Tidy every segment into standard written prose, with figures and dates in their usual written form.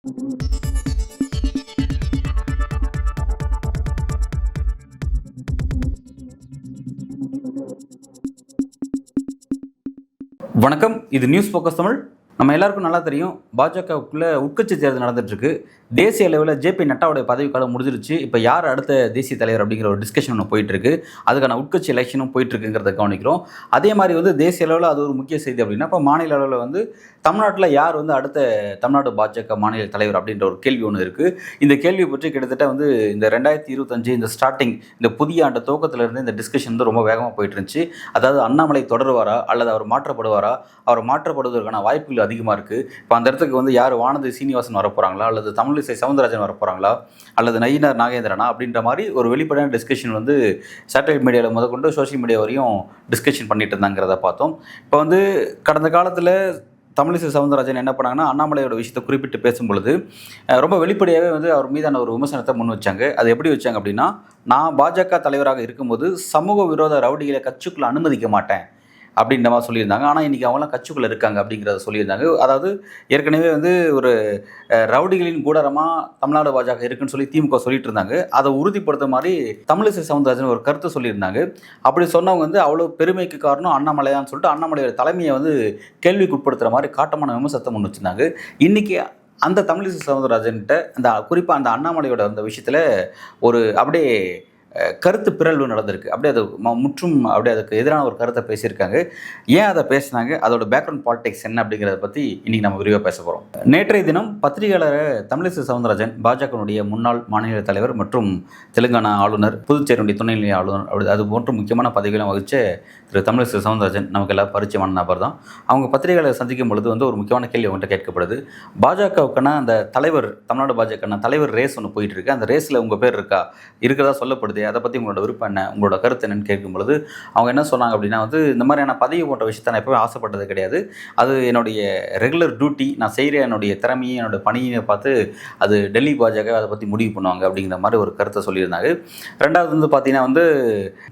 வணக்கம். இது news focus Tamil. நம்ம எல்லாருக்கும் நல்லா தெரியும், பாஜகவுக்குள்ள உட்கட்சி தேர்தல் நடந்துட்டு இருக்கு. தேசிய அளவில் ஜேபி நட்டாவுடைய பதவிக்காலம் முடிஞ்சிருச்சு. இப்போ யார் அடுத்த தேசிய தலைவர் அப்படிங்கிற ஒரு டிஸ்கஷன் ஒன்று போயிட்டு இருக்கு. அதுக்கான உட்கட்சி எலெக்ஷனும் போயிட்டு இருக்குங்கிறத கவனிக்கிறோம். அதே மாதிரி தேசிய அளவில் அது ஒரு முக்கிய செய்தி அப்படின்னா, இப்போ மாநில அளவில் தமிழ்நாட்டில் யார் அடுத்த தமிழ்நாடு பாஜக மாநில தலைவர் அப்படின்ற ஒரு கேள்வி ஒன்று இருக்குது. இந்த கேள்வி பற்றி கிட்டத்தட்ட இந்த 2025 இந்த ஸ்டார்டிங் இந்த புதிய ஆண்டு துவக்கத்திலிருந்து இந்த டிஸ்கஷன் ரொம்ப வேகமாக போயிட்டு இருந்துச்சு. அதாவது அண்ணாமலை தொடருவாரா அல்லது அவர் மாற்றப்படுவாரா? அவர் மாற்றப்படுவதற்கான வாய்ப்புகள் அதிகமாக இருக்குது. இப்போ அந்த இடத்துக்கு யார் வானதி சீனிவாசன் வரப்போகிறாங்களா, அல்லது தமிழிசை சவுந்தரராஜன் வரப்போகிறாங்களா, அல்லது நயினார் நாகேந்திரனா அப்படின்ற மாதிரி ஒரு வெளிப்படையான டிஸ்கஷன் சேட்டலைட் மீடியாவில் முதற்கொண்டு சோஷியல் மீடியா வரையும் டிஸ்கஷன் பண்ணிட்டு இருந்தாங்கிறத பார்த்தோம். இப்போ கடந்த காலத்தில் தமிழிசை சவுந்தரராஜன் என்ன பண்ணாங்கன்னா, அண்ணாமலையோட விஷயத்தை குறிப்பிட்டு பேசும்பொழுது ரொம்ப வெளிப்படையாகவே அவர் மீதான ஒரு விமர்சனத்தை முன் வச்சாங்க. அது எப்படி வச்சாங்க அப்படின்னா, நான் பாஜக தலைவராக இருக்கும்போது சமூக விரோத ரவுடிகளை கட்சிக்குள்ளே அனுமதிக்க மாட்டேன் அப்படின்ற மாதிரி சொல்லியிருந்தாங்க. ஆனால் இன்றைக்கி அவங்களாம் கட்சிக்குள்ளே இருக்காங்க அப்படிங்கிறத சொல்லியிருந்தாங்க. அதாவது ஏற்கனவே ஒரு ரவுடிகளின் கூடாரமாக தமிழ்நாடு பாஜக இருக்குன்னு சொல்லி திமுக சொல்லிட்டு இருந்தாங்க. அதை உறுதிப்படுத்த மாதிரி தமிழிசை சவுந்தரராஜன் ஒரு கருத்து சொல்லியிருந்தாங்க. அப்படி சொன்னவங்க அவ்வளோ பெருமைக்கு காரணம் அண்ணாமலையான்னு சொல்லிட்டு அண்ணாமலையோட தலைமையை கேள்விக்கு உட்படுத்துகிற மாதிரி காட்டமான விமர்சனத்தை முன் வச்சுருந்தாங்க. இன்றைக்கி அந்த தமிழிசை சவுந்தரராஜன்கிட்ட அந்த குறிப்பாக அந்த அண்ணாமலையோட அந்த விஷயத்தில் ஒரு அப்படியே கருத்து பிறழ்வு நடந்திருக்கு. அப்படியே அது முற்றும் அப்படியே அதுக்கு எதிரான ஒரு கருத்தை பேசியிருக்காங்க. ஏன் அதை பேசினாங்க, அதோட பேக்ரவுண்ட் பாலிடிக்ஸ் என்ன அப்படிங்கிறத பற்றி இன்றைக்கி நம்ம விரிவாக பேச போகிறோம். நேற்றைய தினம் பத்திரிகையாளர் தமிழிசை சவுந்தரராஜன், பாஜகனுடைய முன்னாள் மாநில தலைவர் மற்றும் தெலுங்கானா ஆளுநர், புதுச்சேரியுடைய துணைநிலை ஆளுநர், அப்படி அது போன்ற முக்கியமான பதவிகளும் வகிச்ச திரு தமிழிசை சவுந்தரராஜன் நமக்கு எல்லாம் பரிச்சயமான நபர் தான். அவங்க பத்திரிகையாளர் சந்திக்கும் பொழுது ஒரு முக்கியமான கேள்வி அவங்கள்ட்ட கேட்கப்படுது. பாஜகவுக்கான அந்த தலைவர், தமிழ்நாடு பாஜகனா தலைவர் ரேஸ் ஒன்று போயிட்டு இருக்கு. அந்த ரேஸில் உங்கள் பேர் இருக்கிறதா சொல்லப்படுது. அதை பற்றி உங்களோட விருப்பம் என்ன, உங்களோட கருத்து என்னன்னு கேட்கும் பொழுது அவங்க என்ன சொன்னாங்க அப்படின்னா, இந்த மாதிரியான பதவி போன்ற விஷயத்தை நான் எப்பவுமே ஆசைப்பட்டது கிடையாது. அது என்னுடைய ரெகுலர் டியூட்டி. நான் செய்கிற என்னுடைய திறமையை, என்னோட பணியை பார்த்து அது டெல்லி பாஜக அதை பற்றி முடிவு பண்ணுவாங்க அப்படிங்கிற மாதிரி ஒரு கருத்தை சொல்லியிருந்தாங்க. ரெண்டாவது பார்த்தீங்கன்னா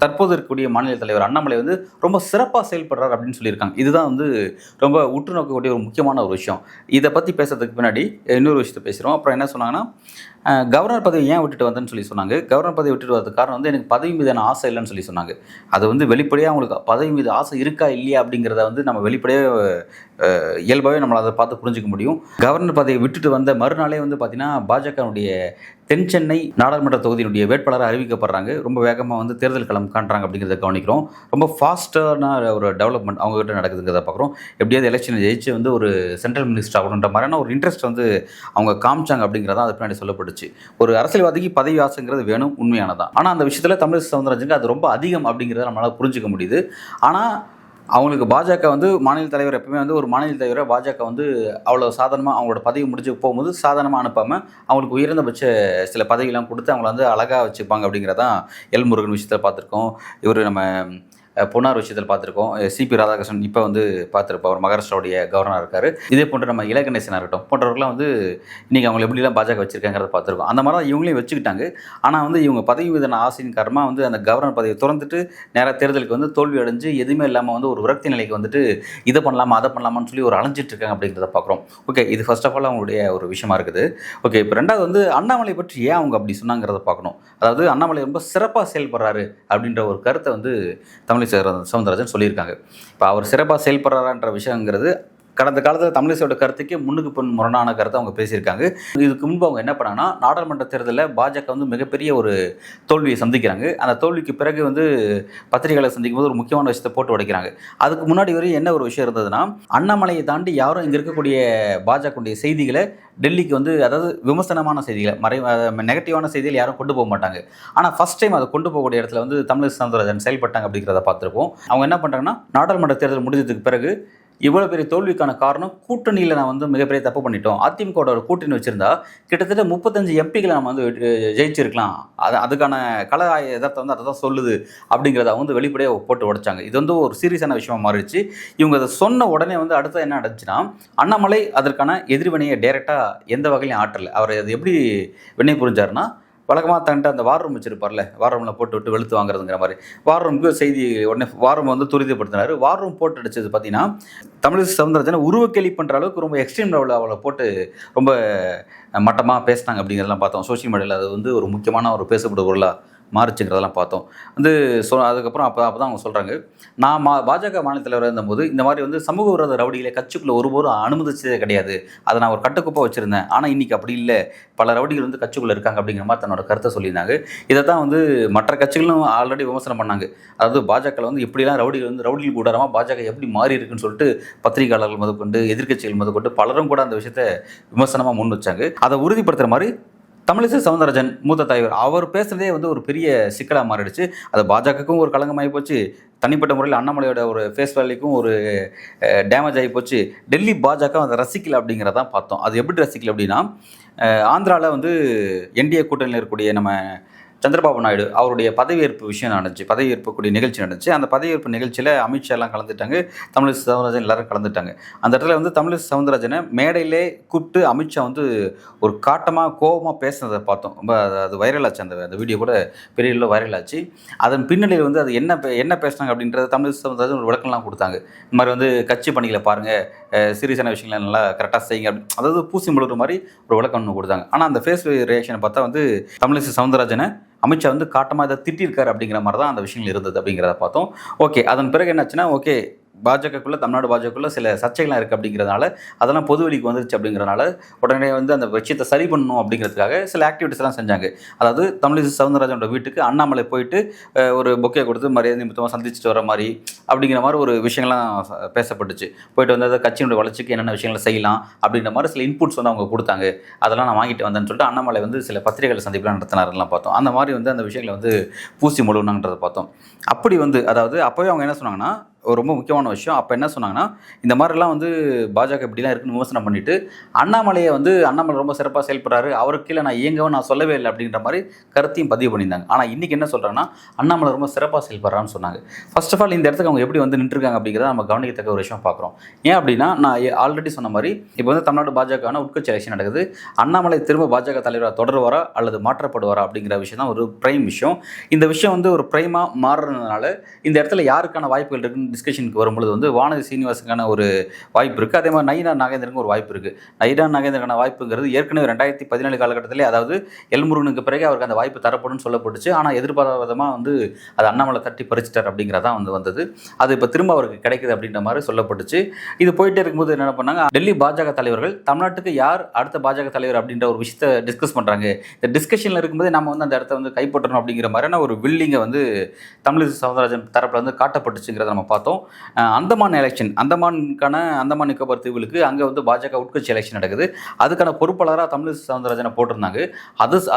தற்போது இருக்கக்கூடிய மாநில தலைவர் அண்ணாமலை ரொம்ப சிறப்பாக செயல்படுறார் அப்படின்னு சொல்லியிருக்காங்க. இதுதான் ரொம்ப உற்று நோக்கக்கூடிய ஒரு முக்கியமான ஒரு விஷயம். இதை பற்றி பேசுறதுக்கு பின்னாடி இன்னொரு விஷயத்தை பேசுகிறோம். அப்புறம் என்ன சொன்னாங்கன்னா, கவர்னர் பதவி ஏன் விட்டுட்டு வந்தேன்னு சொல்லி சொன்னாங்க. கவர்னர் பதவி விட்டுட்டு வரதுக்கு காரணம் எனக்கு பதவி மீதான ஆசை இல்லைன்னு சொல்லி சொன்னாங்க. அது வெளிப்படையாக அவங்களுக்கு பதவி மீது ஆசை இருக்கா இல்லையா அப்படிங்கிறத நம்ம வெளிப்படையாக இயல்பாகவே நம்மளை அதை பார்த்து புரிஞ்சிக்க முடியும். கவர்னர் பதவியை விட்டுட்டு வந்த மறுநாளே பார்த்தீங்கன்னா பாஜகனுடைய தென் சென்னை நாடாளுமன்ற தொகுதியினுடைய வேட்பாளராக அறிவிக்கப்படுறாங்க. ரொம்ப வேகமாக தேர்தல் களம் காண்றாங்க அப்படிங்கிறத கவனிக்கிறோம். ரொம்ப ஃபாஸ்ட்டான ஒரு டெவலப்மெண்ட் அவங்ககிட்ட நடக்குதுங்கிறத பார்க்குறோம். எப்படியாவது எலெக்ஷனை ஜெயிச்சு ஒரு சென்ட்ரல் மினிஸ்டர் ஆகணுன்ற மாதிரியான ஒரு இன்ட்ரெஸ்ட் அவங்க காமிச்சாங்க அப்படிங்கிறதான் அது பின்னாடி சொல்லப்பட்டுச்சு. ஒரு அரசியல்வாதிக்கு பதவி ஆசைங்கிறது வேணும், உண்மையானதான். ஆனால் அந்த விஷயத்தில் தமிழிசை சவுந்தரராஜனுக்கு அது ரொம்ப அதிகம் அப்படிங்கிறத நம்மளால் புரிஞ்சிக்க முடியுது. ஆனால் அவங்களுக்கு பாஜக மாநில தலைவர் எப்பவுமே ஒரு மாநில தலைவரை பாஜக அவ்வளோ சாதாரணமாக அவங்களோட பதவி முடிஞ்சு போகும்போது சாதாரணமாக அனுப்பாமல் அவங்களுக்கு உயர்ந்தபட்ச சில பதவியெல்லாம் கொடுத்து அவங்கள அழகாக வச்சுப்பாங்க அப்படிங்கிறதான் எல் முருகன் விஷயத்தில் பார்த்துருக்கோம். இவர் நம்ம பொன்னார் விஷயத்தில் பார்த்துருக்கோம். சிபி ராதாகிருஷ்ணன் இப்போ பார்த்துருப்போம், அவர் மகாராஷ்டிராவுடைய கவர்னராக இருக்கார். இதே போன்று நம்ம இலகணேசனாக இருக்கட்டும் போன்றவர்கள்லாம் இன்றைக்கி அவங்களை எப்படிலாம் பாஜக வச்சுருக்காங்கிறத பார்த்துருக்கோம். அந்த மாதிரி தான் இவங்களையும் வச்சுக்கிட்டாங்க. ஆனால் இவங்க பதவி மீதான ஆசையின் காரணமாக அந்த கவர்னர் பதவியை திறந்துட்டு நேராக தேர்தலுக்கு தோல்வி அடைஞ்சு எதுவுமே இல்லாமல் ஒரு விரக்தி நிலைக்கு இதை பண்ணலாமா அதை பண்ணலாமான்னு சொல்லி ஒரு அலைஞ்சிட்டு இருக்காங்க அப்படிங்கிறத பார்க்குறோம். ஓகே, இது ஃபர்ஸ்ட் ஆஃப் ஆல் அவங்களுடைய ஒரு விஷயமா இருக்குது. ஓகே, இப்போ ரெண்டாவது அண்ணாமலை பற்றி ஏன் அவங்க அப்படி சொன்னாங்கிறத பார்க்கணும். அதாவது அண்ணாமலை ரொம்ப சிறப்பாக செயல்படுறாரு அப்படின்ற ஒரு கருத்தை தமிழிசை சவுந்தரராஜன் சொல்லியிருக்காங்க. இப்போ அவர் சிறப்பாக செயல்படுறான்ற விஷயங்கிறது கடந்த காலத்தில் தமிழிசையோட கருத்துக்கே முன்னுக்கு பின் முரணான கருத்தை அவங்க பேசியிருக்காங்க. இதுக்கு முன்பு அவங்க என்ன பண்ணாங்கன்னா, நாடாளுமன்ற தேர்தலில் பாஜக மிகப்பெரிய ஒரு தோல்வியை சந்திக்கிறாங்க. அந்த தோல்விக்கு பிறகு பத்திரிகைகளை சந்திக்கும் போது ஒரு முக்கியமான விஷயத்தை போட்டு உடைக்கிறாங்க. அதுக்கு முன்னாடி வரையும் என்ன ஒரு விஷயம் இருந்ததுன்னா, அண்ணாமலையை தாண்டி யாரும் இங்கே இருக்கக்கூடிய பாஜகவுடைய செய்திகளை டெல்லிக்கு அதாவது விமர்சனமான செய்திகளை நெகட்டிவான செய்திகள் யாரும் கொண்டு போக மாட்டாங்க. ஆனால் ஃபஸ்ட் டைம் அதை கொண்டு போகக்கூடிய இடத்துல தமிழிசை சவுந்தரராஜன் செயல்பட்டாங்க அப்படிங்கிறத பார்த்துருப்போம். அவங்க என்ன பண்ணுறாங்கன்னா, நாடாளுமன்ற தேர்தல் முடிஞ்சதுக்கு பிறகு இவ்வளோ பெரிய தோல்விக்கான காரணம் கூட்டணியில் நான் மிகப்பெரிய தப்பு பண்ணிட்டோம். அதிமுகவோட ஒரு கூட்டணி வச்சுருந்தா கிட்டத்தட்ட 35 எம்பிகளை நம்ம ஜெயிச்சிருக்கலாம். அதுக்கான கல எதார்த்தம் அதை தான் சொல்லுது அப்படிங்கிறத வெளிப்படையாக போட்டு உடைச்சாங்க. இது ஒரு சீரியஸான விஷயமா மாறிடுச்சு. இவங்க அதை சொன்ன உடனே அடுத்தது என்ன நடந்துச்சுன்னா, அண்ணாமலை அதற்கான எதிர்வினையை டைரெக்டாக எந்த வகையிலையும் ஆற்றலை. அவர் அது எப்படி வினை புரிஞ்சாருன்னா, வழக்கமாக தன்ட்டு அந்த வார் ரூம் வச்சிருப்பார்ல, வார் ரூமில் போட்டு விட்டு வெளுத்து வாங்குறதுங்கிற மாதிரி வார் ரூமுக்கு செய்தி உடனே வார் ரூம் வந்து துரிதப்படுத்தினார். வார் ரூம் போட்டு அடிச்சது பார்த்தீங்கன்னா தமிழிசை சவுந்தரராஜனை உருவக்கேலி பண்ணுற அளவுக்கு ரொம்ப எக்ஸ்ட்ரீம் லெவலில் அவளை போட்டு ரொம்ப மட்டமாக பேசினாங்க அப்படிங்கிறதெல்லாம் பார்த்தோம். சோஷியல் மீடியாவில் அது வந்து ஒரு முக்கியமான ஒரு பேசப்படும் பொருளாக மாறுச்சுங்கிறதெல்லாம் பார்த்தோம். வந்து அதுக்கப்புறம் அப்போ தான் அவங்க சொல்கிறாங்க, நான் பாஜக மாநில தலைவராக இருந்தபோது இந்த மாதிரி வந்து சமூக விரோத ரவுடிகளை கட்சிக்குள்ளே ஒருபோதும் அனுமதிச்சதே கிடையாது. அதை நான் ஒரு கட்டுக்கோப்பாக வச்சுருந்தேன். ஆனால் இன்றைக்கி அப்படி இல்லை, பல ரவுடிகள் வந்து கட்சிக்குள்ளே இருக்காங்க அப்படிங்கிற மாதிரி தன்னோட கருத்தை சொல்லியிருந்தாங்க. இதை தான் வந்து மற்ற கட்சிகளும் ஆல்ரெடி விமர்சனம் பண்ணாங்க. அதாவது பாஜகவில் வந்து எப்படிலாம் ரவுடிகள் கூடாரமாக பாஜக எப்படி மாறி இருக்குன்னு சொல்லிட்டு பத்திரிகையாளர்கள் முதற்கொண்டு எதிர்க்கட்சிகள் முதற்கொண்டு பலரும் கூட அந்த விஷயத்தை விமர்சனமாக முன் வச்சாங்க. அதை உறுதிப்படுத்துகிற மாதிரி தமிழிசை சவுந்தரராஜன் மூத்த தலைவர் அவர் பேசுனதே வந்து ஒரு பெரிய சிக்கலாக மாறிடுச்சு. அது பாஜகவுக்கும் ஒரு களங்கமாகி போச்சு, தனிப்பட்ட முறையில் அண்ணாமலையோட ஒரு ஃபேஸ் வேல்யூக்கும் ஒரு டேமேஜ் ஆகி போச்சு. டெல்லி பாஜக அதை ரசிக்கல அப்படிங்கிறதான் பார்த்தோம். அது எப்படி ரசிக்கல அப்படின்னா, ஆந்திராவில் வந்து என்டிஏ கூட்டணியில் இருக்கக்கூடிய நம்ம சந்திரபாபு நாயுடு அவருடைய பதவியேற்பு விஷயம் நடந்துச்சு, பதவியேற்பக்கூடிய நிகழ்ச்சி நடந்துச்சு. அந்த பதவியேற்பு நிகழ்ச்சியில் அமித்ஷா எல்லாம் கலந்துட்டாங்க, தமிழிசை சவுந்தரராஜன் எல்லாரும் கலந்துட்டாங்க. அந்த இடத்துல வந்து தமிழிசை சவுந்தரராஜனை மேடையிலே கூப்பிட்டு அமித்ஷா வந்து ஒரு காட்டமாக கோபமாக பேசுனதை பார்த்தோம். ரொம்ப அது வைரல் ஆச்சு, அந்த வீடியோ கூட பெரிய அளவில் வைரல் ஆச்சு. அதன் பின்னணியில் வந்து அது என்ன பேசினாங்க அப்படின்றத தமிழிசை சவுந்தரராஜன் ஒரு விளக்கம்லாம் கொடுத்தாங்க. இந்த மாதிரி வந்து கட்சி பணிகளை பாருங்கள், சீரியஸான விஷயங்களை நல்லா கரெக்டாக செய்யுங்க அப்படி, அதாவது பூசி முழுகிற மாதிரி ஒரு விளக்கம் ஒன்று கொடுத்தாங்க. ஆனால் அந்த ஃபேஸ் ரியாக்ஷனை பார்த்தா வந்து தமிழிசை சவுந்தரராஜனை அமித்ஷா வந்து காட்டமாக இதை திட்டிருக்காரு அப்படிங்கிற மாதிரி தான் அந்த விஷயங்கள் இருந்தது அப்படிங்கிறத பார்த்தோம். ஓகே, அதன் பிறகு என்னாச்சுன்னா, ஓகே பாஜகக்குள்ளே தமிழ்நாடு பாஜகக்குள்ளே சில சர்ச்சைகள்லாம் இருக்குது அப்படிங்கிறதுனால அதெல்லாம் பொதுவெளிக்கு வந்துருச்சு அப்படிங்கிறனால உடனே வந்து அந்த விஷயத்தை சரி பண்ணணும் அப்படிங்கிறதுக்காக சில ஆக்டிவிட்டிஸ்லாம் செஞ்சாங்க. அதாவது தமிழிசை சவுந்தரராஜனோட வீட்டுக்கு அண்ணாமலை போயிட்டு ஒரு பொக்கே கொடுத்து மரியாதை நிமித்தமாக சந்திச்சுட்டு வர மாதிரி அப்படிங்கிற மாதிரி ஒரு விஷயங்கள்லாம் பேசப்பட்டுச்சு. போயிட்டு வந்து அதை கட்சியினுடைய வளர்ச்சிக்கு என்னென்ன விஷயங்களை செய்யலாம் அப்படின்ற மாதிரி சில இன்புட்ஸ் வந்து அவங்க கொடுத்தாங்க. அதெல்லாம் நான் வாங்கிட்டு வந்தேன்னு சொல்லிட்டு அண்ணாமலை வந்து சில பத்திரிகைகள் சந்திப்புலாம் நடத்தினாரெல்லாம் பார்த்தோம். அந்த மாதிரி வந்து அந்த விஷயங்களை வந்து பூசி முழுகினாங்கன்றதை பார்த்தோம். அப்படி வந்து அதாவது அப்போவே அவங்க என்ன சொன்னாங்கன்னா, ஒரு ரொம்ப முக்கியமான விஷயம், அப்போ என்ன சொன்னாங்கன்னா, இந்த மாதிரிலாம் வந்து பாஜக இப்படிலாம் இருக்குன்னு விமர்சனம் பண்ணிவிட்டு அண்ணாமலையை வந்து அண்ணாமலை ரொம்ப சிறப்பாக செயல்படுறாரு, அவருக்கு கீழே நான் இயங்கவும் நான் சொல்லவே இல்லை அப்படின்ற மாதிரி கருத்தையும் பதிவு பண்ணியிருந்தாங்க. ஆனால் இன்றைக்கி என்ன சொல்கிறாங்கன்னா, அண்ணாமலை ரொம்ப சிறப்பாக செயல்படுறான்னு சொன்னாங்க. ஃபர்ஸ்ட் ஆஃப் ஆல் இந்த இடத்துக்கு அவங்க எப்படி வந்து நின்றுருக்காங்க அப்படிங்கிறத நம்ம கவனிக்கத்தக்க ஒரு விஷயம் பார்க்குறோம். ஏன் அப்படின்னா, நான் ஆல்ரெடி சொன்ன மாதிரி இப்போ வந்து தமிழ்நாடு பாஜகவான உட்கட்சி எலெக்ஷன் நடக்குது. அண்ணாமலை திரும்ப பாஜக தலைவராக தொடருவாரா அல்லது மாற்றப்படுவாரா அப்படிங்கிற விஷயம் தான் ஒரு பிரைம் விஷயம். இந்த விஷயம் வந்து ஒரு பிரைமாக மாறுறதுனால இந்த இடத்துல யாருக்கான வாய்ப்புகள் இருக்குன்னு டிஸ்கஷனுக்கு வரும்பொழுது வந்து வானதி சீனிவாசனுக்கான ஒரு வாய்ப்பு இருக்குது. அதே மாதிரி நயினார் நாகேந்திரனுக்கு ஒரு வாய்ப்பு இருக்குது. நயினார் நாகேந்திரனுக்கான வாய்ப்புங்கிறது ஏற்கனவே 2017 காலகட்டத்திலே, அதாவது எல்முருகனுக்கு பிறகு அவருக்கு அந்த வாய்ப்பு தரப்படும்னு சொல்லப்பட்டுச்சு. ஆனால் எதிர்பாராத விதமாக வந்து அது அண்ணாமலை தட்டி பறிச்சிட்டார் அப்படிங்கிறதான் வந்து வந்தது. அது இப்போ திரும்ப அவருக்கு கிடைக்குது அப்படின்ற மாதிரி சொல்லப்பட்டுச்சு. இது போயிட்டே இருக்கும்போது என்ன பண்ணாங்க, டெல்லி பாஜக தலைவர்கள் தமிழ்நாட்டுக்கு யார் அடுத்த பாஜக தலைவர் அப்படின்ற ஒரு விஷயத்தை டிஸ்கஸ் பண்ணுறாங்க. இந்த டிஸ்கஷனில் இருக்கும்போது நம்ம வந்து அந்த இடத்த வந்து கைப்பற்றணும் அப்படிங்கிற மாதிரியான ஒரு வில்லிங்கை வந்து தமிழிசை சவுந்தரராஜன் தரப்பில் வந்து காட்டப்பட்டுச்சுங்கிறத நம்ம பார்த்தோம். அந்தமான் எலெக்ஷன், அந்தமான் நிக்கோபார் தீவுகளுக்கு அங்கே வந்து பாஜக உட்கட்சி எலெக்ஷன் நடக்குது. அதுக்கான பொறுப்பாளராக தமிழிசை சவுந்தரராஜனை போட்டிருந்தாங்க.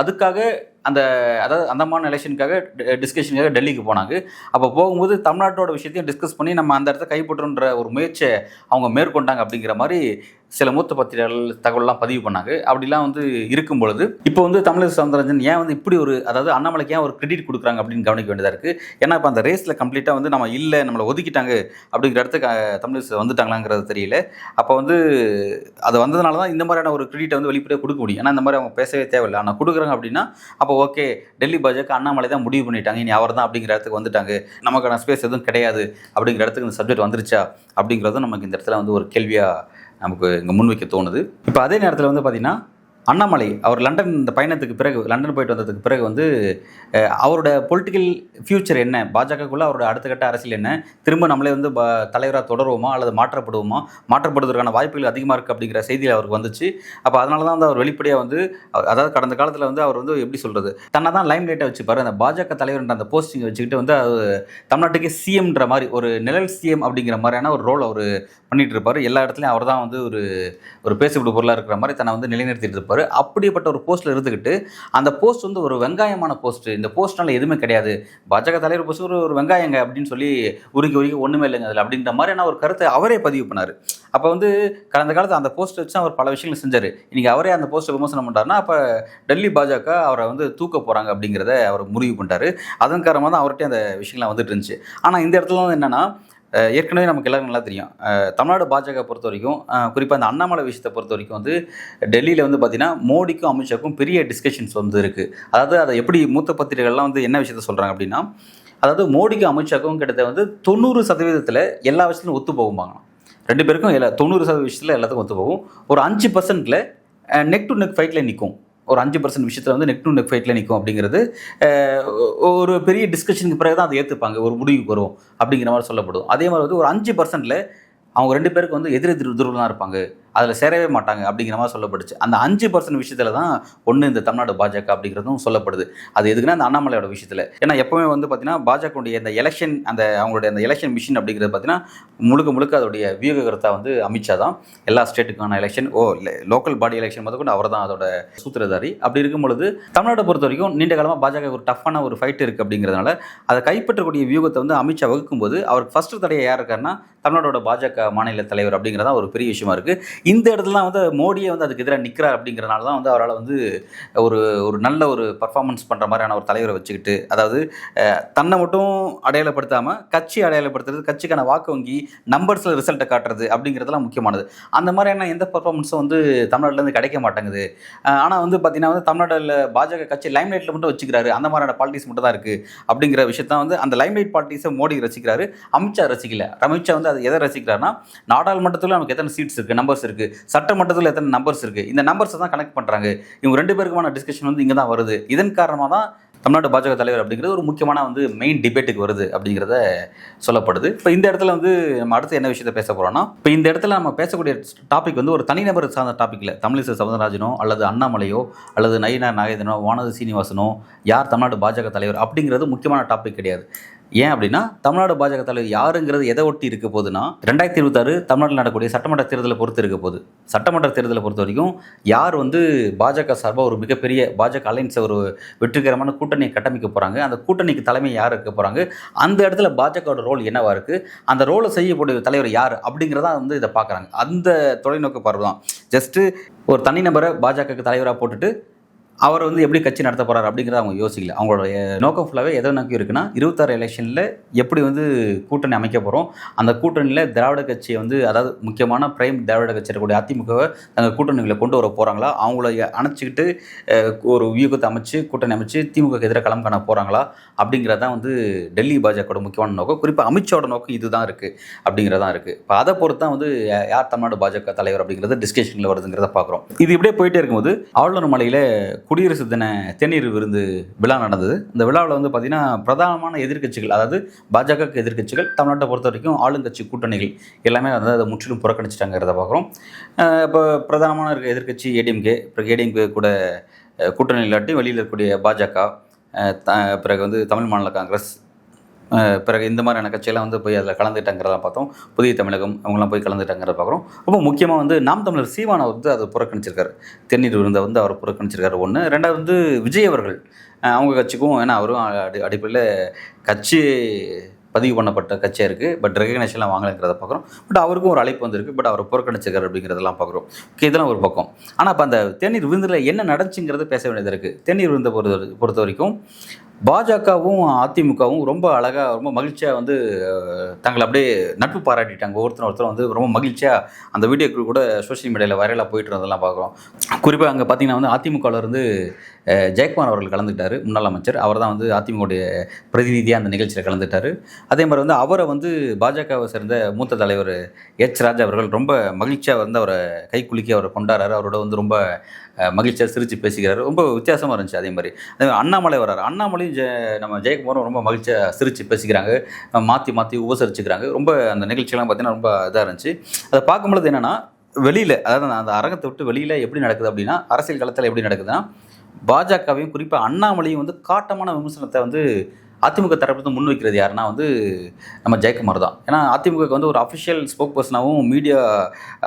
அதுக்காக அதாவது அந்தமான் எலெக்ஷனுக்காக டிஸ்கஷனுக்காக டெல்லிக்கு போனாங்க. அப்போ போகும்போது தமிழ்நாட்டோட விஷயத்தையும் டிஸ்கஸ் பண்ணி நம்ம அந்த இடத்த கைப்பற்றுன்ற ஒரு முயற்சியை அவங்க மேற்கொண்டாங்க அப்படிங்கிற மாதிரி சில மூத்த பத்திரிகைகள் தகவலாம் பதிவு பண்ணாங்க. அப்படிலாம் வந்து இருக்கும் பொழுது இப்போ வந்து தமிழிசை சவுந்தரராஜன் ஏன் வந்து இப்படி ஒரு, அதாவது அண்ணாமலைக்கு ஏன் ஒரு கிரெடிட் கொடுக்குறாங்க அப்படின்னு கவனிக்க வேண்டியதாக இருக்குது. ஏன்னா இப்போ அந்த ரேஸில் கம்ப்ளீட்டாக வந்து நம்ம இல்லை, நம்மளை ஒதுக்கிட்டாங்க அப்படிங்கிற இடத்துக்கு தமிழிசை வந்துட்டாங்களாங்கிறது தெரியல. அப்போ வந்து அது வந்ததுனால தான் இந்த மாதிரியான ஒரு கிரெடிட்டை வந்து வெளிப்படையாக கொடுக்க முடியும். ஏன்னா இந்த மாதிரி அவங்க பேசவே தேவையில்லை. ஆனால் கொடுக்குறாங்க அப்படின்னா அப்போ ஓகே, டெல்லி பாஜக அண்ணாமலை தான் முடிவு பண்ணிட்டாங்க, இனி அவர் தான் அப்படிங்கிற இடத்துக்கு வந்துட்டாங்க, நமக்கான ஸ்பேஸ் எதுவும் கிடையாது அப்படிங்கிற இடத்துக்கு இந்த சப்ஜெக்ட் வந்துருச்சா அப்படிங்கிறதும் நமக்கு இந்த இடத்துல வந்து ஒரு கேள்வியாக நமக்கு இங்கே முன்வைக்க தோணுது. இப்போ அதே நேரத்தில் வந்து பார்த்திங்கன்னா, அண்ணாமலை அவர் லண்டன் இந்த பயணத்துக்கு பிறகு, லண்டன் போயிட்டு வந்ததுக்கு பிறகு வந்து அவரோட பொலிட்டிக்கல் ஃப்யூச்சர் என்ன, பாஜகக்குள்ளே அவரோட அடுத்த கட்ட அரசியல் என்ன, திரும்ப நம்மளே வந்து தலைவராக தொடருவோமா அல்லது மாற்றப்படுவதற்கான வாய்ப்புகள் அதிகமாக இருக்குது அப்படிங்கிற செய்தியில் அவருக்கு வந்துச்சு. அப்போ அதனால தான் வந்து அவர் வெளிப்படையாக வந்து, அதாவது கடந்த காலத்தில் வந்து அவர் வந்து எப்படி சொல்கிறது, தன்னை தான் லைம் லைட்டாக வச்சுப்பார். அந்த பாஜக தலைவர்ன்ற அந்த போஸ்டிங்கை வச்சுக்கிட்டு வந்து தமிழ்நாட்டுக்கே சிஎம்ன்ற மாதிரி ஒரு நிழல் சிஎம் அப்படிங்கிற மாதிரியான ஒரு ரோல் அவர் பண்ணிகிட்டு இருப்பார். எல்லா இடத்துலையும் அவர் தான் வந்து ஒரு பேசப்படும் பொருளாக இருக்கிற மாதிரி தன்னை வந்து நிலைநிறுத்திட்டு இருப்பார். அப்படிப்பட்ட ஒரு போஸ்ட்டில் இருந்துக்கிட்டு அந்த போஸ்ட் வந்து ஒரு வெங்காயமான போஸ்ட், இந்த போஸ்ட்னால எதுவுமே கிடையாது, பாஜக தலைவர் போஸ்ட் ஒரு வெங்காயங்க அப்படின்னு சொல்லி உருக்கி ஒன்றுமே இல்லைங்க அதில் அப்படின்ற மாதிரியான ஒரு கருத்தை அவரே பதிவு பண்ணார். அப்போ வந்து கடந்த காலத்தில் அந்த போஸ்ட் வச்சு அவர் பல விஷயங்கள் செஞ்சார். இன்றைக்கி அவரே அந்த போஸ்ட்டை விமர்சனம் பண்ணுறாருன்னா அப்போ டெல்லி பாஜக அவரை வந்து தூக்க போகிறாங்க அப்படிங்கிறத அவர் முடிவு பண்ணிட்டார். அதன் காரணமாக தான் அவர்கிட்ட அந்த விஷயங்கள்லாம் வந்துட்டு இருந்துச்சு. ஆனால் இந்த இடத்துல வந்து என்னென்னா, ஏற்கனவே நமக்கு எல்லாருக்கும் நல்லா தெரியும். தமிழ்நாடு பாஜக பொறுத்த வரைக்கும் குறிப்பாக அந்த அண்ணாமலை விஷயத்தை பொறுத்த வரைக்கும் வந்து டெல்லியில் வந்து பார்த்திங்கன்னா மோடிக்கும் அமித்ஷாவுக்கும் பெரிய டிஸ்கஷன்ஸ் வந்து இருக்குது. அதாவது அதை எப்படி மூத்த பத்திரிகைகள்லாம் வந்து என்ன விஷயத்த சொல்கிறாங்க அப்படின்னா, அதாவது மோடிக்கும் அமித்ஷாவுக்கும் கிட்டத்தட்ட வந்து 90% எல்லா விஷயத்துலையும் ஒத்து போகும்பாங்க. 2 பேருக்கும் 90% விஷயத்தில் எல்லாத்துக்கும் ஒத்து போகும். ஒரு 5% நெக் டு நெக் ஃபைட்டில் நிற்கும். ஒரு 5% விஷயத்தில் வந்து நெக் டு நெக் ஃபைட்டில் நிற்கும் அப்படிங்கிறது ஒரு பெரிய டிஸ்கஷனுக்கு பிறகு தான் அதை ஏற்றுப்பாங்க, ஒரு முடிவுக்கு வரும் அப்படிங்கிற மாதிரி சொல்லப்படும். அதே மாதிரி வந்து ஒரு 5% அவங்க 2 பேருக்கு வந்து எதிர் துருவம் தான் இருப்பாங்க, அதில் சேரவே மாட்டாங்க அப்படிங்கிற மாதிரி சொல்லப்படுச்சு. அந்த 5% விஷயத்தில் தான் ஒன்று இந்த தமிழ்நாடு பாஜக அப்படிங்கிறதும் சொல்லப்படுது. அது எதுக்குன்னா அந்த அண்ணாமலையோட விஷயத்தில். ஏன்னா எப்போவுமே வந்து பார்த்தீங்கன்னா பாஜகவுடைய இந்த எலெக்ஷன் அவங்களுடைய அந்த எலெக்ஷன் மிஷின் அப்படிங்கிறது பார்த்தீங்கன்னா முழுக்க அதோடைய வியூககர்த்தா வந்து அமித்ஷா தான். எல்லா ஸ்டேட்டுக்கான எலெக்ஷன் லோக்கல் பாடி எலெக்ஷன் முதற்கொண்டு அவர் தான் அதோட சூத்திரதாரி. அப்படி இருக்கும் பொழுது தமிழ்நாட்டை பொறுத்த வரைக்கும் நீண்ட காலமாக பாஜக ஒரு டஃப்பான ஒரு ஃபைட் இருக்குது அப்படிங்கிறதுனால அதை கைப்பற்றக்கூடிய வியூகத்தை வந்து அமித்ஷா வகுக்கும்போது அவருக்கு ஃபஸ்ட்டு தடையை யார் இருக்காருன்னா தமிழ்நாடோட பாஜக மாநில தலைவர் அப்படிங்கிறதா ஒரு பெரிய விஷயமா இருக்குது. இந்த இடத்துல வந்து மோடியை வந்து அதுக்கு எதிராக நிற்கிறார் அப்படிங்கிறனால தான் வந்து அவரால் வந்து ஒரு நல்ல ஒரு பர்ஃபார்மன்ஸ் பண்ணுற மாதிரியான ஒரு தலைவரை வச்சுக்கிட்டு, அதாவது தன்னை மட்டும் அடையாளப்படுத்தாமல் கட்சி அடையாளப்படுத்துறது, கட்சிக்கான வாக்கு வங்கி நம்பர்ஸில் ரிசல்ட்டை காட்டுறது அப்படிங்கிறதுலாம் முக்கியமானது. அந்த மாதிரியான எந்த பர்ஃபார்மன்ஸும் வந்து தமிழ்நாட்டிலேருந்து கிடைக்க மாட்டேங்குது. ஆனால் வந்து பார்த்திங்கன்னா வந்து தமிழ்நாட்டில் பாஜக கட்சி லைம்லைட்டில் மட்டும் வச்சுக்கிறாரு, அந்த மாதிரியான பாலிட்டிக்ஸ் மட்டும் தான் இருக்குது அப்படிங்கிற விஷயத்தான் வந்து அந்த லைம்லைட் பாலிட்டிக்ஸை மோடி ரசிக்கிறாரு, அமித்ஷா ரசிக்கல. அமித்ஷா வந்து அது எதை ரசிக்கிறாருன்னா நாடாளுமன்றத்தில் நமக்கு எத்தனை சீட்ஸ் இருக்குது, நம்பர்ஸ் இருக்குது, சட்டமன்றத்தில் எத்தனை நம்பர்ஸ் இருக்குது, இந்த நம்பர்ஸை தான் கனெக்ட் பண்ணுறாங்க. இவங்க 2 பேருக்குமான டிஸ்கஷன் வந்து இங்கே தான் வருது. இதன் காரணமாக தான் தமிழ்நாடு பாஜக தலைவர் அப்படிங்கிறது ஒரு முக்கியமான வந்து மெயின் டிபேட்டுக்கு வருது அப்படிங்கிறத சொல்லப்படுது. இப்போ இந்த இடத்துல வந்து நம்ம அடுத்து என்ன விஷயத்தை பேச போகிறோம்னா, இப்போ இந்த இடத்துல நம்ம பேசக்கூடிய டாபிக் வந்து ஒரு தனிநபர் சார்ந்த டாபிக் இல்லை. தமிழிசை சவுந்தரராஜனோ அல்லது அண்ணாமலையோ அல்லது நயினார் நாகேந்திரனோ வானதி சீனிவாசனோ யார் தமிழ்நாடு பாஜக தலைவர் அப்படிங்கிறது முக்கியமான டாபிக் கிடையாது. ஏன் அப்படின்னா தமிழ்நாடு பாஜக தலைவர் யாருங்கிறது எதை ஒட்டி இருக்க போகுதுன்னா 2026 தமிழ்நாட்டில் நடக்கக்கூடிய சட்டமன்ற தேர்தலை பொறுத்து இருக்க போகுது. சட்டமன்ற தேர்தலை பொறுத்த வரைக்கும் யார் வந்து பாஜக சார்பாக ஒரு மிகப்பெரிய பாஜக அலைன்ஸை ஒரு வெற்றிகரமான கூட்டணியை கட்டமைக்க போகிறாங்க, அந்த கூட்டணிக்கு தலைமை யார் இருக்க போகிறாங்க, அந்த இடத்துல பாஜகவோட ரோல் என்னவா இருக்குது, அந்த ரோலை செய்யக்கூடிய தலைவர் யார் அப்படிங்கிறதா வந்து இதை பார்க்குறாங்க. அந்த தொலைநோக்கு பார்வை தான். ஜஸ்ட்டு ஒரு தனிநபரை பாஜகவுக்கு தலைவராக போட்டுட்டு அவர் வந்து எப்படி கட்சி நடத்த போகிறார் அப்படிங்கிறத அவங்க யோசிக்கல. அவங்களோட நோக்கம் ஃபுல்லாகவே எதை நோக்கி இருக்குன்னா 26 எலெக்ஷனில் எப்படி வந்து கூட்டணி அமைக்க போகிறோம், அந்த கூட்டணியில் திராவிட கட்சியை வந்து அதாவது முக்கியமான பிரைம் திராவிட கட்சி இருக்கக்கூடிய அதிமுகவை தங்கள் கூட்டணிகளை கொண்டு வர போகிறாங்களா, அவங்கள அணைச்சிக்கிட்டு ஒரு வியூகத்தை அமைச்சு கூட்டணி அமைச்சு திமுகக்கு எதிராக களம் காண போகிறாங்களா அப்படிங்கிறதான் வந்து டெல்லி பாஜகவோட முக்கியமான நோக்கம். குறிப்பாக அமித்ஷாவோட நோக்கம் இதுதான் இருக்குது அப்படிங்கிறதான் இருக்குது. இப்போ அதை பொறுத்து தான் வந்து யார் தமிழ்நாடு பாஜக தலைவர் அப்படிங்கிறது டிஸ்கஷனில் வருதுங்கிறத பார்க்குறோம். இது இப்படியே போயிட்டே இருக்கும்போது ஆளுநர் மாளிகையில் குடியரசு தின தேநீர் விருந்து விழா நடந்தது. இந்த விழாவில் வந்து பார்த்திங்கன்னா பிரதானமான எதிர்க்கட்சிகள், அதாவது பாஜகவுக்கு எதிர்க்கட்சிகள், தமிழ்நாட்டை பொறுத்த வரைக்கும் ஆளுங்கட்சி கூட்டணிகள் எல்லாமே வந்து அதை முற்றிலும் புறக்கணிச்சிட்டாங்கிறத பார்க்குறோம். இப்போ பிரதானமான இருக்க எதிர்க்கட்சி ஏடிஎம்கே, பிறகு ஏடிஎம்கே கூட கூட்டணி இல்லாட்டி வெளியில் இருக்கக்கூடிய பாஜக, பிறகு வந்து தமிழ் மாநில காங்கிரஸ், பிறகு இந்த மாதிரியான கட்சியெல்லாம் வந்து போய் அதில் கலந்துட்டாங்கிறத பார்த்தோம். புதிய தமிழகம் அவங்களாம் போய் கலந்துட்டாங்கிறத பார்க்குறோம். ரொம்ப முக்கியமாக வந்து நாம் தமிழர் சீமானை வந்து அதை புறக்கணிச்சிருக்காரு, தென்னீர் விருந்தை வந்து அவர் புறக்கணிச்சிருக்காரு. ஒன்று. ரெண்டாவது வந்து விஜய் அவர்கள் அவங்க கட்சிக்கும், ஏன்னா அவரும் அடிப்படையில் கட்சி பதிவு பண்ணப்பட்ட கட்சியாக இருக்குது, பட் ரெகக்னேஷன்லாம் வாங்கலைங்கிறத பார்க்குறோம். பட் அவருக்கும் ஒரு அழைப்பு வந்திருக்கு, பட் அவர் புறக்கணிச்சிருக்காரு அப்படிங்கிறதெல்லாம் பார்க்குறோம். ஓகே, இதெல்லாம் ஒரு பக்கம். ஆனால் இப்போ அந்த தேநீர் விருந்தில் என்ன நடந்துச்சுங்கிறது பேச வேண்டியது இருக்குது. தேநீர் விருந்தை பொறுத்த வரைக்கும் பாஜகவும் அதிமுகவும் ரொம்ப அழகாக ரொம்ப மகிழ்ச்சியாக வந்து தங்களை அப்படியே நட்பு பாராட்டிட்டாங்க. ஒருத்தரும் வந்து ரொம்ப மகிழ்ச்சியாக அந்த வீடியோக்கள் கூட சோஷியல் மீடியாவில் வைரலாக போயிட்டு இருந்ததெல்லாம் பார்க்குறோம். குறிப்பாக அங்கே பார்த்தீங்கன்னா வந்து அதிமுகவிலேருந்து ஜெயக்குமார் அவர்கள் கலந்துட்டார், முன்னாள் அமைச்சர். அவர் தான் வந்து அதிமுகவுடைய பிரதிநிதியாக அந்த நிகழ்ச்சியில் கலந்துட்டார். அதே மாதிரி வந்து அவரை வந்து பாஜகவை சேர்ந்த மூத்த தலைவர் ராஜா அவர்கள் ரொம்ப மகிழ்ச்சியாக வந்து அவரை கைக்குலுக்கி அவரை கொண்டாடுறாரு. அவரோட வந்து ரொம்ப மகிழ்ச்சியாக சிரித்து பேசிக்கிறாரு. ரொம்ப வித்தியாசமாக இருந்துச்சு. அதே மாதிரி அண்ணாமலை வர்றாரு. அண்ணாமலையும் நம்ம ஜெயக்குமாரும் ரொம்ப மகிழ்ச்சியாக சிரித்து பேசிக்கிறாங்க, மாற்றி உபசரிச்சுக்கிறாங்க. ரொம்ப அந்த நிகழ்ச்சியெல்லாம் பார்த்தீங்கன்னா ரொம்ப இதாக இருந்துச்சு. அதை பார்க்கும்பொழுது என்னென்னா வெளியில், அதாவது அந்த அரங்கத்தை விட்டு வெளியில் எப்படி நடக்குது அப்படின்னா, அரசியல் களத்தில் எப்படி நடக்குதுன்னா, பாஜகவையும் குறிப்பாக அண்ணாமலையும் வந்து காட்டமான விமர்சனத்தை வந்து அதிமுக தரப்பு முன்வைக்கிறது யாருன்னா வந்து நம்ம ஜெயக்குமார் தான். ஏன்னா அதிமுகக்கு வந்து ஒரு அஃபிஷியல் ஸ்போக் பர்சனாகவும் மீடியா